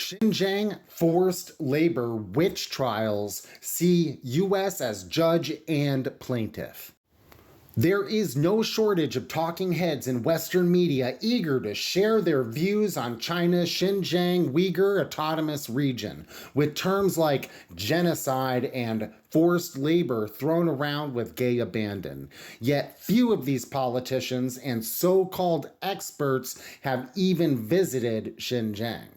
Xinjiang forced labor witch trials see U.S. as judge and plaintiff. There is no shortage of talking heads in Western media eager to share their views on China's Xinjiang Uygur Autonomous Region, with terms like genocide and forced labor thrown around with gay abandon. Yet few of these politicians and so-called experts have even visited Xinjiang.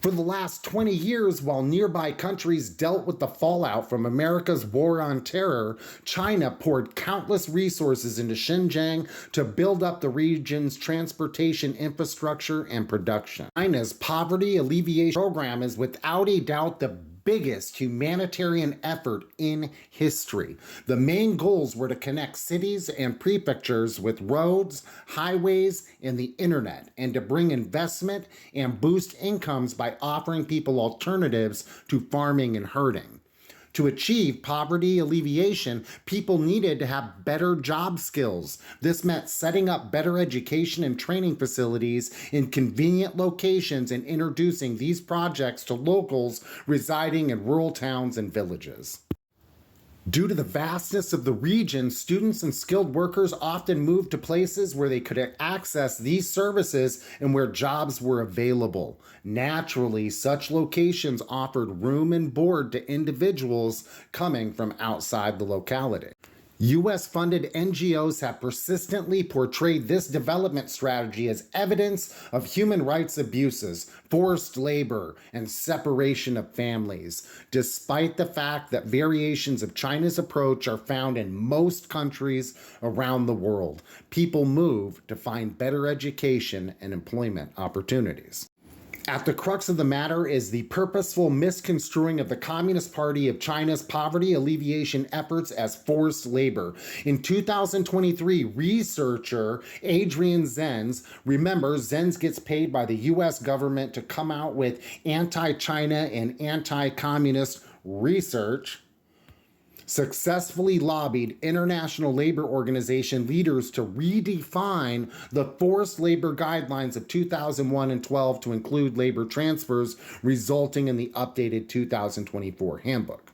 For the last 20 years, while nearby countries dealt with the fallout from America's war on terror, China poured countless resources into Xinjiang to build up the region's transportation infrastructure and production. China's poverty alleviation program is without a doubt the biggest humanitarian effort in history. The main goals were to connect cities and prefectures with roads, highways, and the internet, and to bring investment and boost incomes by offering people alternatives to farming and herding. To achieve poverty alleviation, people needed to have better job skills. This meant setting up better education and training facilities in convenient locations and introducing these projects to locals residing in rural towns and villages. Due to the vastness of the region, students and skilled workers often moved to places where they could access these services and where jobs were available. Naturally, such locations offered room and board to individuals coming from outside the locality. U.S.-funded NGOs have persistently portrayed this development strategy as evidence of human rights abuses, forced labor, and separation of families, despite the fact that variations of China's approach are found in most countries around the world. People move to find better education and employment opportunities. At the crux of the matter is the purposeful misconstruing of the Communist Party of China's poverty alleviation efforts as forced labor. In 2023, researcher Adrian Zenz, remember Zenz gets paid by the US government to come out with anti-China and anti-communist research, successfully lobbied International Labor Organization leaders to redefine the forced labor guidelines of 2001 and 12 to include labor transfers, resulting in the updated 2024 handbook.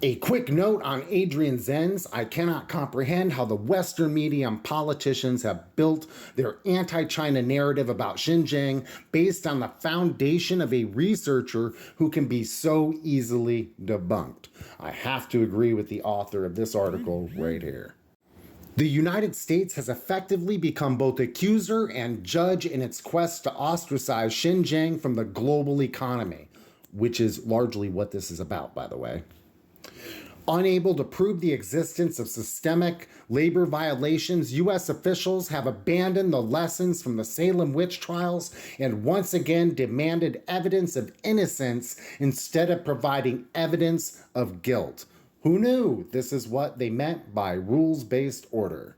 A quick note on Adrian Zenz: I cannot comprehend how the Western media and politicians have built their anti-China narrative about Xinjiang based on the foundation of a researcher who can be so easily debunked. I have to agree with the author of this article right here. The United States has effectively become both accuser and judge in its quest to ostracize Xinjiang from the global economy, which is largely what this is about, by the way. Unable to prove the existence of systemic labor violations, U.S. officials have abandoned the lessons from the Salem witch trials and once again demanded evidence of innocence instead of providing evidence of guilt. Who knew this is what they meant by rules-based order?